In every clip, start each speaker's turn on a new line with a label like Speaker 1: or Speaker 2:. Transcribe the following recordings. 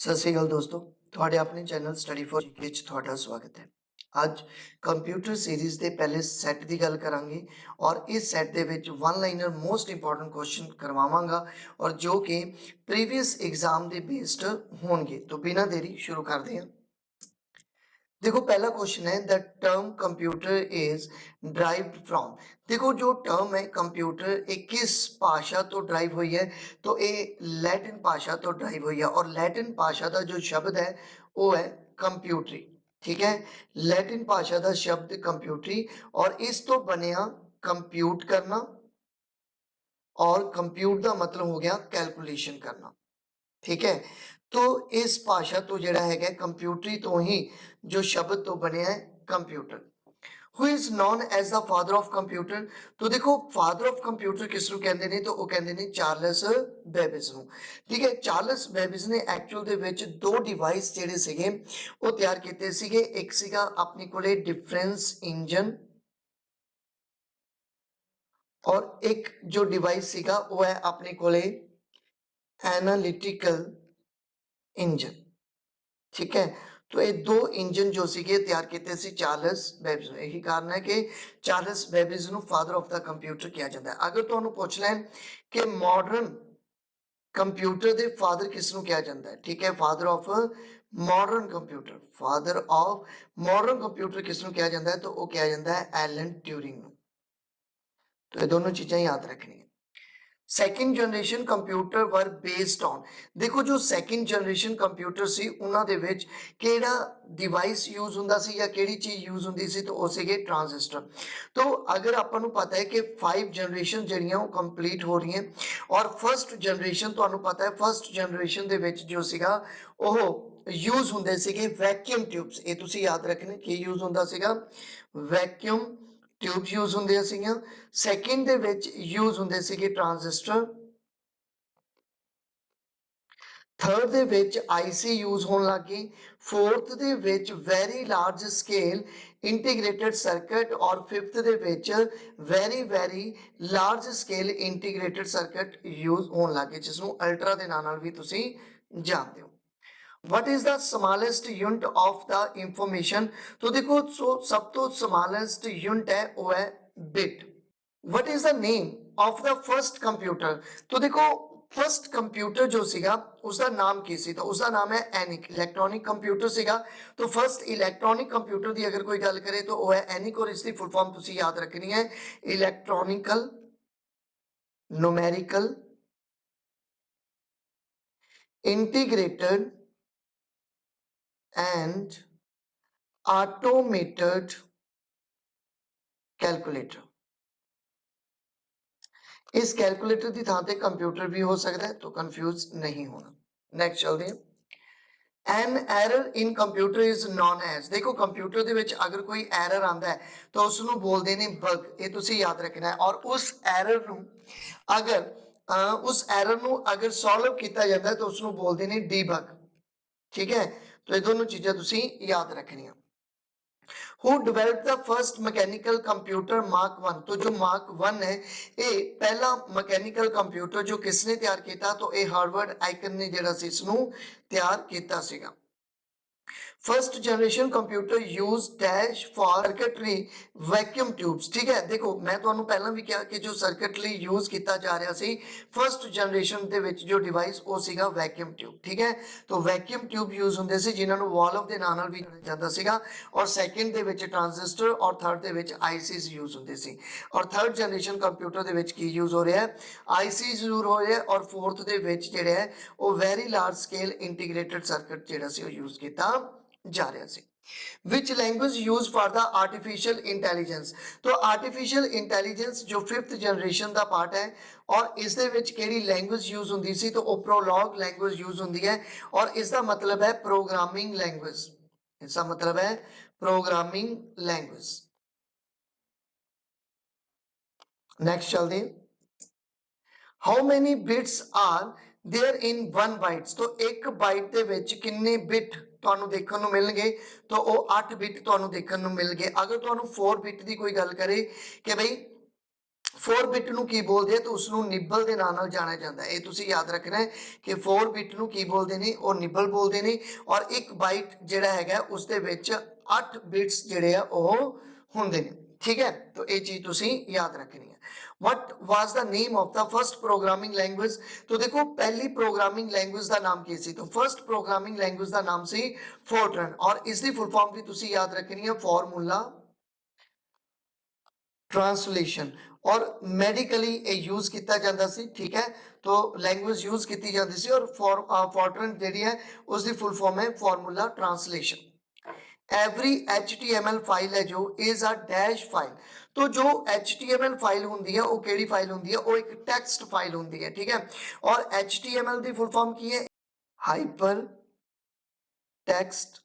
Speaker 1: सत श्री अकाल दोस्तों, ਤੁਹਾਡੇ ਆਪਣੇ ਚੈਨਲ ਸਟੱਡੀ ਫॉर जीके ਚ ਤੁਹਾਡਾ ਸਵਾਗਤ ਹੈ। ਅੱਜ ਕੰਪਿਊਟਰ ਸੀਰੀਜ਼ ਦੇ ਪਹਿਲੇ ਸੈੱਟ ਦੀ ਗੱਲ ਕਰਾਂਗੇ ਔਰ ਇਸ ਸੈੱਟ ਦੇ ਵਿੱਚ one liner most important question ਕਰਵਾਵਾਂਗਾ ਔਰ ਜੋ ਕਿ ਪ੍ਰੀਵੀਅਸ एग्जाम ਦੇ ਬੇਸਡ ਹੋਣਗੇ। तो बिना देरी शुरू करते हैं। देखो पहला क्वेश्चन है the term computer is derived from. देखो जो टर्म है कंप्यूटर ये किस भाषा तो ड्राइव हुई है, तो ये लैटिन भाषा तो ड्राइव हुई है और लैटिन भाषा का जो शब्द है वो है कंप्यूटरी। ठीक है, लैटिन भाषा का शब्द कंप्यूटरी और इस तो बनया कंप्यूट करना और कंप्यूट का मतलब हो गया कैलकुलेशन करना। ठीक है, तो इस भाषा तो जड़ा है कंप्यूटरी तो ही जो शब्द तो बने है computer. Who is known as the father of computer. तो देखो फादर ऑफ कंप्यूटर किसनू कहते हैं, तो वो कहते हैं चार्लस बेबेज नू। ठीक है, चार्लस बेबेज ने एक्चुअल दे विच दो डिवाइस जेडे सीगे वो तैयार कीते सीगे। एक सीगा अपने कोले डिफरेंस इंजन और एक जो डिवाइस सीगा वो है अपने कोले एनालिटिकल इंजन। ठीक है, तो ये दो इंजन जो सीगे तैयार किए सी चार्लस बेबेज ने। यही कारण है कि चार्लस बेबेज नु फादर ऑफ द कंप्यूटर किया जाता है। अगर तुहानू पूछ लें कि मॉडर्न कंप्यूटर दे फादर किसनू किया जाता है, ठीक है, father of modern computer, father of modern computer किसनू किया जाता है, तो वो किया जाता है एलन ट्यूरिंग। तो ये दोनों चीजें याद रखनी है। Second generation computer were based on. देखो जो सैकेंड जनरेशन कंप्यूटर सी उन्हां दे विच केड़ा डिवाइस यूज हुंदा सी या केड़ी चीज यूज हुंदी सी, तो वो सीगे ट्रांजिस्टर। तो अगर आपां नूं पता है कि 5 जनरेशन जड़ियां वो कंप्लीट हो रही हैं और फर्स्ट जनरेशन तुहानूं पता है फर्स्ट जनरेशन दे विच जो सीगा ओह यूज हुंदे सीगे वैक्यूम ट्यूब्स। ये तुसीं याद रखना कि यूज हुंदा सीगा वैक्यूम ट्यूब्स यूज ਹੁੰਦੀਆਂ ਸੀਗੀਆਂ। ਸੈਕਿੰਡ ਦੇ ਵਿੱਚ ਯੂਜ਼ ਹੁੰਦੇ ਸੀਗੇ ਟ੍ਰਾਂਜ਼ਿਸਟਰ। ਥਰਡ ਦੇ ਵਿੱਚ ਆਈਸੀ ਯੂਜ਼ ਹੋਣ ਲੱਗੀ। फोर्थ ਦੇ ਵਿੱਚ very large scale integrated circuit ਔਰ ਫਿਫਥ ਦੇ ਵਿੱਚ very large scale integrated circuit use ਹੋਣ ਲੱਗੇ, ਜਿਸ ਨੂੰ ਅਲਟਰਾ ਦੇ ਨਾਂ ਨਾਲ ਵੀ ਤੁਸੀਂ ਜਾਣਦੇ ਹੋ। What is the smallest unit of the information। तो देखो सब तो smallest unit है वो है bit। What is the name of the first computer। तो देखो फर्स्ट कंप्यूटर जो सीगा उसका नाम की सी, तो उसका नाम है एनिक। इलेक्ट्रॉनिक कंप्यूटर सीगा, तो फर्स्ट इलेक्ट्रॉनिक कंप्यूटर की अगर कोई गल करे तो वो है एनिक और इसकी फुल फॉर्म तुसी याद रखनी है electronical numerical integrated and automated calculator। इस कैलकुलेटर की थां ते कंप्यूटर भी हो सकता है, तो कंफ्यूज नहीं होना। नेक्स्ट चलते हैं। An error in computer is known as. देखो कंप्यूटर दे विच अगर कोई एरर आंदा है तो उसनू बोलते ने बग। ये तुसी याद रखना है। और उस एरर नू अगर सॉल्व किया जाता है तो उसनू बोलते ने डीबग। ठीक है, तो ये दोनों चीजें तुसी याद रखनियां। Who developed the first mechanical computer Mark 1। तो जो Mark 1 है ये पहला मैकेनिकल कंप्यूटर जो किसने तैयार किया, तो ये हार्वर्ड आइकन ने जेड़ा सी इसनू तैयार किया सीगा। First generation computer use dash for circuitry vacuum tubes. ठीक है, देखो मैं तुहानू पहला भी कहा कि जो सर्किटरी यूज किया जा रहा सी फर्स्ट जनरेशन दे विच जो डिवाइस वो सीगा वैक्यूम ट्यूब। ठीक है, तो वैक्यूम ट्यूब यूज हुंदे सी जिन्हां नू वॉल्व दे नाम नाल भी जानिया जांदा सीगा। और सैकेंड दे विच ट्रांजिस्टर और थर्ड दे विच आईसीज यूज हुंदे सी। और थर्ड जनरेशन कंप्यूटर दे विच की यूज हो रहा है, आईसीज यूज हो रहा है। और फोर्थ दे विच जिहड़े है वो very large scale integrated circuit जिहड़ा सी वो यूज किया जा रहा सी। Which language use for the artificial intelligence. तो आर्टिफिशियल इंटैलीजेंस जो फिफ्थ जनरेशन का पार्ट है और इस दे विच केड़ी लैंग्वेज यूज हुंदी सी, तो प्रोलॉग लैंग्वेज यूज हुंदी है और इसका मतलब है प्रोग्रामिंग लैंग्वेज। इसका मतलब है प्रोग्रामिंग लैंग्वेज। नेक्स्ट चलते हैं। How many bits are there in one bytes. तो एक बाइट दे विच किन्ने बिट ਤੁਹਾਨੂੰ ਦੇਖਣ ਨੂੰ ਮਿਲਣਗੇ, तो वो 8 बिट ਤੁਹਾਨੂੰ ਦੇਖਣ ਨੂੰ ਮਿਲਣਗੇ। अगर ਤੁਹਾਨੂੰ 4 बिट की कोई गल करे कि भाई 4 ਬਿਟ ਨੂੰ ਕੀ ਬੋਲਦੇ ਆ ਤਾਂ ਉਸ ਨੂੰ ਨਿਬਲ ਦੇ ਨਾਂ ਨਾਲ ਜਾਣਿਆ ਜਾਂਦਾ ਹੈ। ਇਹ ਤੁਸੀਂ ਯਾਦ ਰੱਖਣਾ ਹੈ ਕਿ 4 ਬਿਟ ਨੂੰ ਕੀ ਬੋਲਦੇ ਨੇ, ਉਹ ਨਿਬਲ ਬੋਲਦੇ ਨੇ। ਔਰ ਇੱਕ ਬਾਈਟ ਜਿਹੜਾ ਹੈਗਾ ਉਸ ਦੇ ਵਿੱਚ 8 ਬਿਟਸ ਜਿਹੜੇ ਆ ਉਹ ਹੁੰਦੇ ਨੇ। ਠੀਕ ਹੈ, ਤਾਂ ਇਹ ਚੀਜ਼ ਤੁਸੀਂ ਯਾਦ ਰੱਖਣੀ ਹੈ। What was the name of the first programming language? तो देखो पहली प्रोग्रामिंग लैंग्वेज का नाम की सी, तो फर्स्ट प्रोग्रामिंग लैंग्वेज का नाम सी फोर्ट्रन। और इसकी फुल फॉर्म भी तुसी याद रखनी है, फॉर्मूला ट्रांसलेशन। और मैडिकली यूज किया जाता सी। ठीक है, तो लैंग्वेज यूज की जाती सी। और फोर्ट्रन जी है उसकी फुल फॉर्म है formula translation. Every HTML file है जो इज अ डैश फाइल। तो जो HTML फाइल होंगी है वो केड़ी फाइल होंगी है, वो एक टेक्स्ट फाइल होंगी है। ठीक है, और HTML की फुल फॉर्म की है, हाइपर टेक्स्ट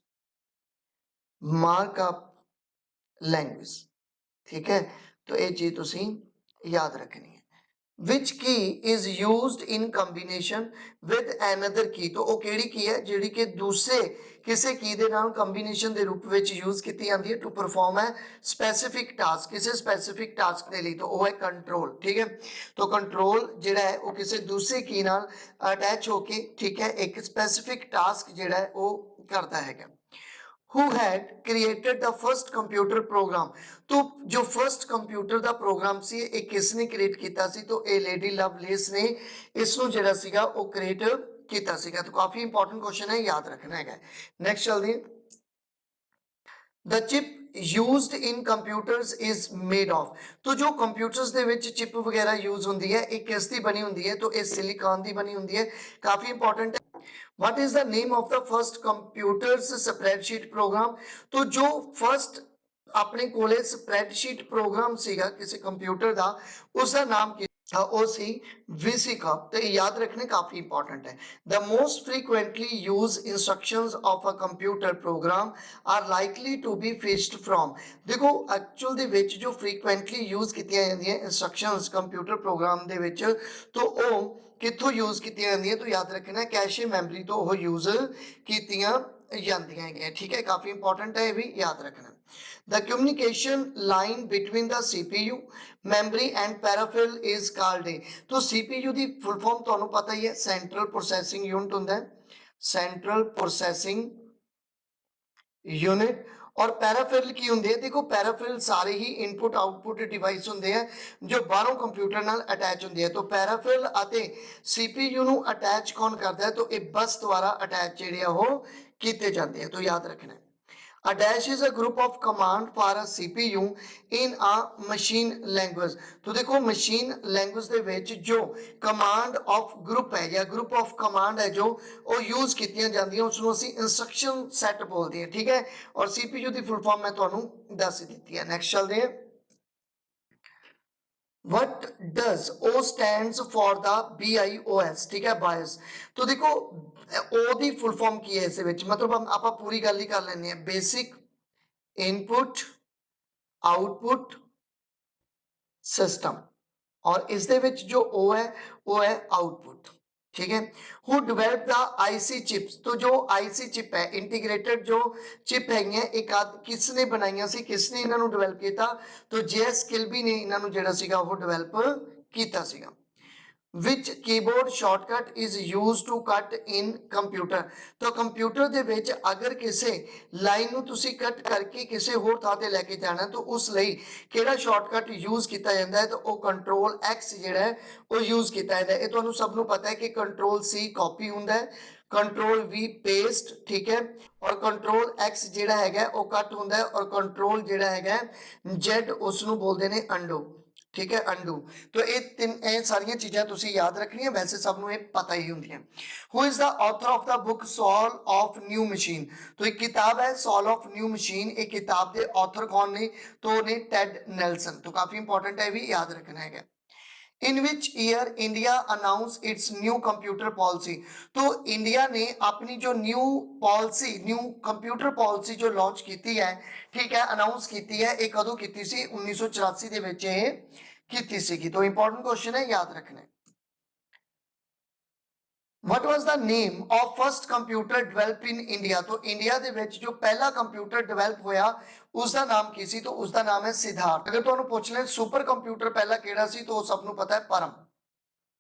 Speaker 1: मार्कअप लैंग्वेज। ठीक है, तो ये चीज तुसी याद रखनी है। विच की is used in combination with another की? तो वो केड़ी की है जिहड़ी कि दूसरे किसी की दे नाल कंबीनेशन के रूप में यूज की जाती है टू परफॉर्म है स्पेसिफिक टास्क, किसी स्पेसिफिक टास्क के लिए। तो वो है कंट्रोल। ठीक है, तो कंट्रोल जिहड़ा है वो किसी दूसरे की नाल अटैच होके, ठीक है, एक स्पेसिफिक टास्क जिहड़ा है वो करता है। Who had created the first computer program? तो जो फर्स्ट कंप्यूटर का प्रोग्राम सी ये किसने क्रिएट किया सी? तो ये लेडी लवलेस ने इसको जिहड़ा सीगा वो क्रिएट किया सीगा। तो काफी इंपॉर्टेंट क्वेश्चन है, याद रखना है। नेक्स्ट चलते हैं। The chip used in computers is made of? तो जो कंप्यूटर्स दे विच चिप वगैरह यूज होंदी है ये किसकी बनी होंदी है? तो ये सिलिकॉन की बनी होंदी है। काफी इंपॉर्टेंट है। What is the name of the first computers spreadsheet program? तो जो फर्स्ट अपने कोले स्प्रेडशीट प्रोग्राम सीगा किसी कंप्यूटर का, उसका नाम क्या था? वो सी VCK। तो ये याद रखने काफी इंपॉर्टेंट है। The most frequently use instructions of a computer program are likely to be fetched from? देखो एक्चुअल दे विच जो फ्रीक्वेंटली यूज कीतियां जांदियां इंस्ट्रक्शंस कंप्यूटर प्रोग्राम दे विच, तो वो कित्थों यूज कीतियां जांदियां? तो याद रखना कैशे मैमरी तो वो यूज कीतियां जांदियां हैं। ठीक है, काफी इंपॉर्टेंट है, ये भी याद रखना। The communication line between the CPU, memory and peripheral is called a? तो CPU ਦੀ फुल फॉर्म ਤੁਹਾਨੂੰ पता ही है, सेंट्रल प्रोसैसिंग यूनिट ਹੁੰਦਾ है, सेंट्रल प्रोसैसिंग यूनिट। और पैराफिरल की होंगे? देखो पैराफिरल सारे ही इनपुट आउटपुट डिवाइस होंगे हैं जो बाहरों कंप्यूटर नाल अटैच होंगे हैं। तो पैराफिरल आते CPU ਨੂੰ अटैच कौन करता है? तो ये बस द्वारा अटैच ਜਿਹੜੇ ਆ ਉਹ ਕੀਤੇ ਜਾਂਦੇ हैं। तो याद रखना है। A dash is a group of command for a CPU in a machine language। तो देखो मशीन लैंग्वेज ਦੇ ਵਿੱਚ जो कमांड ऑफ ग्रुप है या ग्रुप ऑफ कमांड है जो वो यूज कीतियां जांदियां उसਨੂੰ ਅਸੀਂ इंस्ट्रक्शन सेट बोलते हैं। ठीक है, और CPU ਦੀ फुल फॉर्म मैं ਤੁਹਾਨੂੰ ਦੱਸ ਦਿੱਤੀ है। नेक्स्ट चलते हैं। What does O stands for the BIOS? ठीक है, बायस। तो देखो O ਦੀ फुल फॉर्म की है इस विच, मतलब हम आप पूरी गल ही कर लेने हैं। बेसिक इनपुट आउटपुट सिस्टम, और इस दे विच जो O है वो है आउटपुट। ठीक है, who develop the IC chips? तो जो आईसी चिप है इंटीग्रेटेड जो चिप है एक किसने बनाई सी, किसने इन्हों डिवेल्प किया? तो JS किल्बी ने इन्हों जिहड़ा सीगा वो डिवेल्प किया सीगा। Which keyboard shortcut is use to cut in computer? तो कंप्यूटर दे विच अगर किसी लाइन नूं तुसी कट करके किसी होर थां ते लेके जाना तो उस लई केड़ा शॉर्टकट यूज किया जाता है? तो वो कंट्रोल X जिहड़ा है वो यूज किया जाता है। ये तुहानूं सब नूं पता है कि कंट्रोल C कॉपी हुंदा है, कंट्रोल V पेस्ट। ठीक है, और कंट्रोल X जिहड़ा हैगा वो कट हुंदा है, और कंट्रोल जिहड़ा हैगा Z उसनूं बोलदे ने अंडो। ठीक है, अंडू। तो ये तीन सारिया चीज़ां तुसी याद रखनियां, वैसे सब नूं ये पता ही होंदियां। Who is the author of the book soul of new machine? तो एक किताब है सॉल ऑफ न्यू मशीन, एक किताब के ऑथर कौन ने? तो ने टेड नेल्सन। तो काफी इंपॉर्टेंट है, भी याद रखना है। In which year India announce its new computer policy? तो इंडिया ने अपनी जो new policy new computer policy जो लॉन्च की है, ठीक है, अनाउंस की है, ये कदों की सी? 1984 ਦੇ ਵਿੱਚ ਇਹ ਕੀਤੀ ਸੀਗੀ। तो इंपॉर्टेंट क्वेश्चन है, याद रखना है। What was the name of first computer developed in India? तो इंडिया ਦੇ ਵਿੱਚ जो पहला कंप्यूटर डेवलप होया उसका नाम की सी? तो उसका नाम है सिद्धार्थ। अगर ਤੁਹਾਨੂੰ ਪੁੱਛ ਲੈ सुपर कंप्यूटर पहला ਕਿਹੜਾ ਸੀ? तो ਸਭ ਨੂੰ ਪਤਾ ਹੈ परम।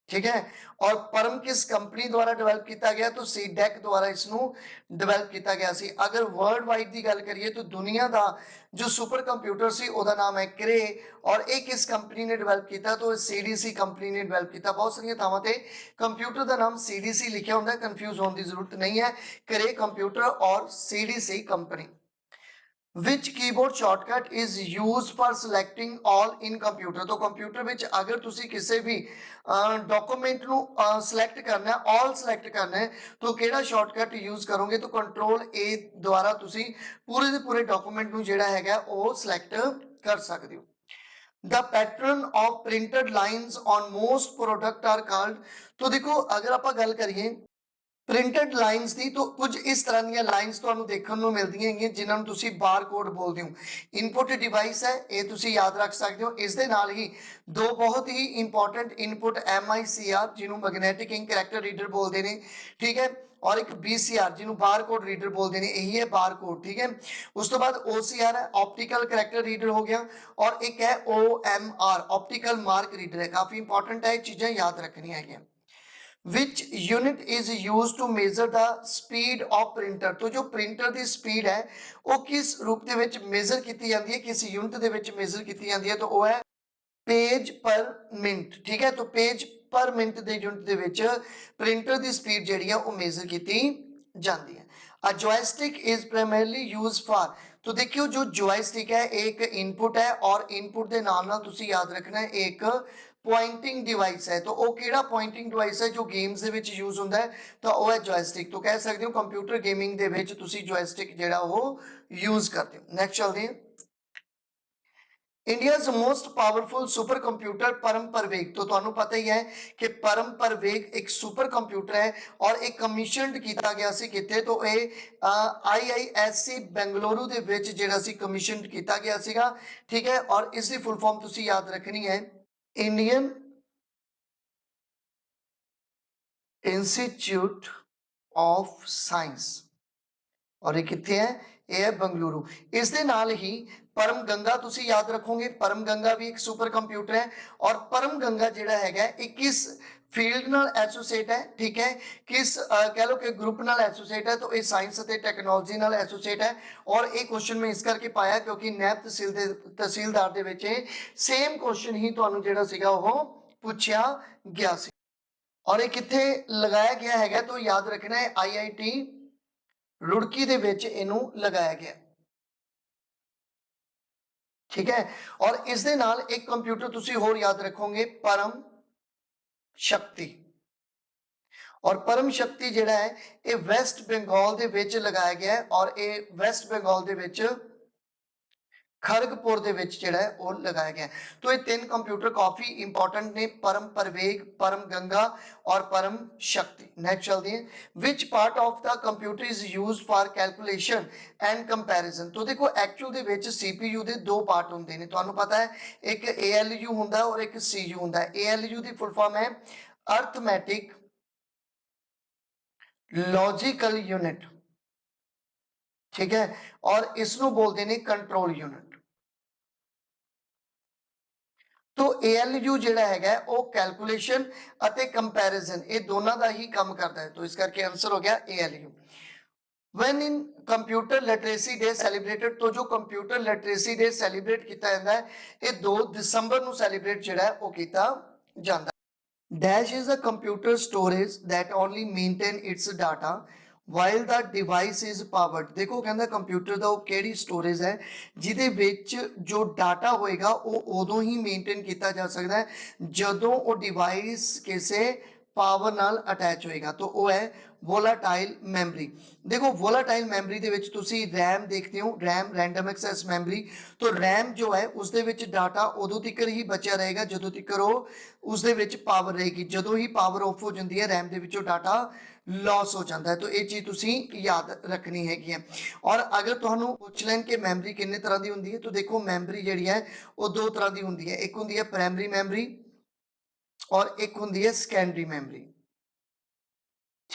Speaker 1: ठीक है, और परम किस कंपनी द्वारा डेवलप किया गया? तो सीडेक द्वारा इसनू डेवलप किया गया सी। अगर वर्ल्ड वाइड की गल करिए तो दुनिया का जो सुपर कंप्यूटर सी ओदा नाम है क्रे, और ये किस कंपनी ने डेवलप किया? तो सीडीसी कंपनी ने डेवलप किया। बहुत सारी थावां ते कंप्यूटर का नाम सीडीसी लिखा होंदा है, कंफ्यूज होने की जरूरत नहीं है। क्रे कंप्यूटर और CDC company. Which keyboard shortcut is used for selecting all in computer? तो कंप्यूटर ਵਿੱਚ अगर ਤੁਸੀਂ ਕਿਸੇ ਵੀ ਡਾਕੂਮੈਂਟ ਨੂੰ ਸਿਲੈਕਟ ਕਰਨਾ ਹੈ, all ਸਿਲੈਕਟ ਕਰਨਾ ਹੈ, तो ਕਿਹੜਾ ਸ਼ਾਰਟਕਟ ਯੂਜ਼ ਕਰੋਗੇ? तो ਕੰਟਰੋਲ A ਦੁਆਰਾ ਤੁਸੀਂ ਪੂਰੇ ਦੇ ਪੂਰੇ ਡਾਕੂਮੈਂਟ ਨੂੰ ਜਿਹੜਾ ਹੈਗਾ ਉਹ ਸਿਲੈਕਟ ਕਰ ਸਕਦੇ ਹੋ। The pattern of printed lines on most product are called। तो देखो अगर आप गल करिए ਪ੍ਰਿੰਟਡ ਲਾਈਨਸ ਦੀ, तो कुछ इस तरह ਦੀਆਂ ਲਾਈਨਸ ਤੁਹਾਨੂੰ ਦੇਖਣ ਨੂੰ ਮਿਲਦੀਆਂ ਹੈਗੀਆਂ ਜਿਨ੍ਹਾਂ ਨੂੰ ਤੁਸੀਂ ਬਾਰਕੋਡ ਬੋਲਦੇ ਹੋ। ਇਨਪੁਟ ਡਿਵਾਈਸ ਹੈ, ਇਹ ਤੁਸੀਂ ਯਾਦ ਰੱਖ ਸਕਦੇ ਹੋ। ਇਸ ਦੇ ਨਾਲ ਹੀ ਦੋ ਬਹੁਤ ਹੀ ਇੰਪੋਰਟੈਂਟ ਇਨਪੁਟ MICR ਜਿਹਨੂੰ ਮੈਗਨੈਟਿਕ ਇੰਕ ਕਰੈਕਟਰ ਰੀਡਰ ਬੋਲਦੇ ਨੇ, ਠੀਕ ਹੈ, और एक BCR ਜਿਹਨੂੰ ਬਾਰਕੋਡ ਰੀਡਰ ਬੋਲਦੇ ਨੇ, ਇਹੀ ਹੈ ਬਾਰਕੋਡ, ठीक है। ਉਸ ਤੋਂ ਬਾਅਦ OCR ਹੈ, ऑप्टिकल ਕਰੈਕਟਰ ਰੀਡਰ ਹੋ ਗਿਆ, और एक है OMR ऑप्टिकल मार्क रीडर है। काफी इंपॉर्टेंट है, चीजें याद रखनी है। Which unit is used to measure the speed of printer? तो जो printer की speed है वो किस रूप ਦੇ ਵਿੱਚ measure ਕੀਤੀ ਜਾਂਦੀ ਹੈ, किस unit ਦੇ ਵਿੱਚ measure ਕੀਤੀ ਜਾਂਦੀ ਹੈ? तो वो है पेज पर मिनट, ठीक है। तो पेज पर मिनट ਦੇ यूनिट ਦੇ ਵਿੱਚ printer ਦੀ speed ਜਿਹੜੀ ਹੈ ਉਹ measure ਕੀਤੀ ਜਾਂਦੀ है। A joystick is primarily used for। तो देखियो जो joystick है एक input है, और input ਦੇ ਨਾਲ ਨਾਲ ਤੁਸੀਂ याद रखना है एक पॉइंटिंग डिवाइस है। तो वो केड़ा पॉइंटिंग डिवाइस है जो गेम्स दे विच यूज होंदा है? तो वो है जॉयस्टिक। तो कह सकते हो कंप्यूटर गेमिंग दे विच तुसी जॉयस्टिक जेड़ा वो यूज करते हो। नेक्स्ट चलते हैं। India's most powerful super computer परम परवेग। तो तुहानू पता ही है कि परम परवेग एक सुपर कंप्यूटर है, और एक कमीशनड किया गया सी किथे? तो ये IISc बेंगलुरु दे विच जेड़ा सी कमीशनड किया गया सीगा, ठीक है। और इसकी फुल फॉर्म तुसी याद रखनी है, इंडियन इंस्टीट्यूट ऑफ साइंस, और ये कितने है? ये है बंगलुरु। इस दे नाल ही परम गंगा तुसी याद रखोगे, परम गंगा भी एक सुपर कंप्यूटर है, और परम गंगा जेड़ा हैगा ये किस फील्ड नाल एसोसिएट है, ठीक है, किस कह लो कि ग्रुप नाल एसोसिएट है? तो ये साइंस ते टेक्नोलॉजी नाल एसोसिएट है। और ये क्वेश्चन मैं इस करके पाया क्योंकि नैब तहसीलदार दे विच सेम क्वेश्चन ही तुहानू जेड़ा सीगा वो पूछा गया सी। और ये किथे लगाया गया है? तो याद रखना है IIT रुड़की दे विच इनू लगाया गया, ठीक है। और इस दे नाल एक कंप्यूटर तुसी होर याद रखोगे, परम शक्ति। और परम शक्ति जेड़ा है ये वेस्ट बंगाल दे विच लगाया गया है, और ये वेस्ट बंगाल दे विच खड़गपुर ਦੇ ਵਿੱਚ ਜਿਹੜਾ ਹੈ ਉਹ ਲਗਾਇਆ ਗਿਆ। तो ये तीन कंप्यूटर काफी इंपॉर्टेंट ने, परम परवेग, परम गंगा और परम शक्ति। नेक्स्ट चलते हैं। Which part of the computer is used for calculation and comparison? तो देखो एक्चुअल ਦੇ ਵਿੱਚ CPU ਦੇ ਦੋ ਪਾर्ट ਹੁੰਦੇ ਨੇ, ਤੁਹਾਨੂੰ ਪਤਾ ਹੈ, ਇੱਕ ALU ਹੁੰਦਾ ਹੈ और एक CU ਹੁੰਦਾ है। ALU ਦੀ ਫੁੱਲ ਫਾਰਮ ਹੈ अर्थमैटिक लॉजिकल यूनिट, ठीक है, और इसनू बोलते हैं कंट्रोल यूनिट। तो ALU ਜਿਹੜਾ ਹੈਗਾ ਉਹ ਕੈਲਕੂਲੇਸ਼ਨ ਅਤੇ ਕੰਪੈਰੀਜ਼ਨ ਇਹ ਦੋਨਾਂ ਦਾ ਹੀ ਕੰਮ ਕਰਦਾ ਹੈ। तो इस करके आंसर हो गया ALU। when in computer literacy day celebrated? तो जो कंप्यूटर लिटरेसी डे सैलीब्रेट किया जाता है ये 2 दिसंबर ਨੂੰ ਸੈਲੀਬ੍ਰੇਟ ਜਿਹੜਾ ਹੈ ਉਹ ਕੀਤਾ ਜਾਂਦਾ है। Dash is a computer storage that only maintain its data while the device is powered। देखो कहता कंप्यूटर का वो केड़ी स्टोरेज है जिदे विच जो डाटा होएगा वो उदों ही मेनटेन किया जा सकता है जदों वो डिवाइस किसी पावर नाल अटैच होएगा। तो वो है वोलाटाइल मैमरी। देखो वोलाटाइल मैमरी दे विच तुसी रैम देखते हो, रैम रैंडम एक्सेस मैमरी। तो रैम जो है उस दे विच डाटा उदों तक ही बचा रहेगा जदों तक वो उस दे विच पावर रहेगी। जदों ही पावर ऑफ हो जाती है रैम दे विचों डाटा लॉस हो जाता है। तो ये चीज़ तुसी याद रखनी हैगी है। और अगर तुहानू पुछ लैन कि मैमरी किन्ने तरह की होंदी है, तो देखो मैमरी जिहड़ी है वो दो तरह की होंदी है, एक होंदी है प्राइमरी मैमरी और एक होंदी है सैकेंडरी मैमरी।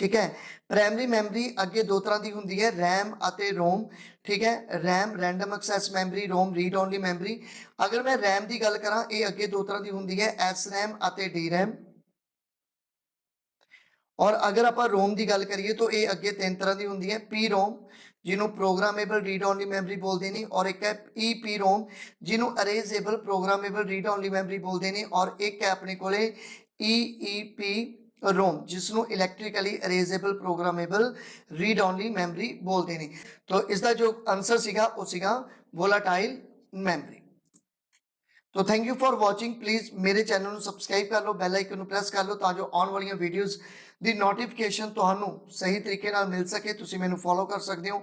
Speaker 1: ਠੀਕ ਹੈ। ਪ੍ਰਾਇਮਰੀ ਮੈਮਰੀ ਅੱਗੇ ਦੋ ਤਰ੍ਹਾਂ ਦੀ ਹੁੰਦੀ ਹੈ, ਰੈਮ ਅਤੇ ਰੋਮ। ਠੀਕ ਹੈ, ਰੈਮ ਰੈਂਡਮ ਐਕਸੈਸ ਮੈਮਰੀ, ਰੋਮ ਰੀਡ ਓਨਲੀ ਮੈਮਰੀ। ਅਗਰ ਮੈਂ ਰੈਮ ਦੀ ਗੱਲ ਕਰਾਂ, ਇਹ ਅੱਗੇ ਦੋ ਤਰ੍ਹਾਂ ਦੀ ਹੁੰਦੀ ਹੈ, ਐਸ ਰੈਮ ਅਤੇ ਡੀ ਰੈਮ। ਔਰ ਅਗਰ ਆਪਾਂ ਰੋਮ ਦੀ ਗੱਲ ਕਰੀਏ ਤਾਂ ਇਹ ਅੱਗੇ ਤਿੰਨ ਤਰ੍ਹਾਂ ਦੀ ਹੁੰਦੀ ਹੈ, ਪੀ ਰੋਮ ਜਿਹਨੂੰ ਪ੍ਰੋਗਰਾਮੇਬਲ ਰੀਡ ਓਨਲੀ ਮੈਮਰੀ ਬੋਲਦੇ ਨੇ, ਔਰ ਇੱਕ ਹੈ ਈ ਪੀ ਰੋਮ ਜਿਹਨੂੰ ਅਰੇਜ਼ੇਬਲ ਪ੍ਰੋਗਰਾਮੇਬਲ ਰੀਡ ਓਨਲੀ ਮੈਮਰੀ ਬੋਲਦੇ ਨੇ, ਔਰ ਇੱਕ ਹੈ ਆਪਣੇ ਕੋਲੇ ਈ ਪੀ ਰੋਮ ਜਿਸ ਨੂੰ ਇਲੈਕਟ੍ਰੀਕਲੀ ਅਰੇਜ਼ੇਬਲ ਪ੍ਰੋਗਰਾਮੇਬਲ ਰੀਡ ਓਨਲੀ ਮੈਮਰੀ ਬੋਲਦੇ ਨੇ। ਤਾਂ ਇਸ ਦਾ ਜੋ ਆਨਸਰ ਸੀਗਾ ਉਹ ਸੀਗਾ ਵੋਲਾਟਾਈਲ ਮੈਮਰੀ। तो thank you for watching. Please मेरे चैनल ਨੂੰ ਸਬਸਕ੍ਰਾਈਬ ਕਰ ਲਓ, ਬੈਲ ਆਈਕਨ ਨੂੰ ਪ੍ਰੈਸ ਕਰ ਲਓ ਤਾਂ ਜੋ ਆਉਣ ਵਾਲੀਆਂ ਵੀਡੀਓਜ਼ ਦੀ ਨੋਟੀਫਿਕੇਸ਼ਨ ਤੁਹਾਨੂੰ ਸਹੀ ਤਰੀਕੇ ਨਾਲ ਮਿਲ ਸਕੇ। ਤੁਸੀਂ ਮੈਨੂੰ ਫੋਲੋ ਕਰ ਸਕਦੇ ਹੋ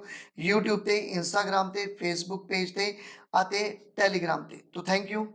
Speaker 1: YouTube ਤੇ, Instagram ਤੇ, Facebook ਪੇਜ ਤੇ ਅਤੇ Telegram ਤੇ। तो थैंक यू।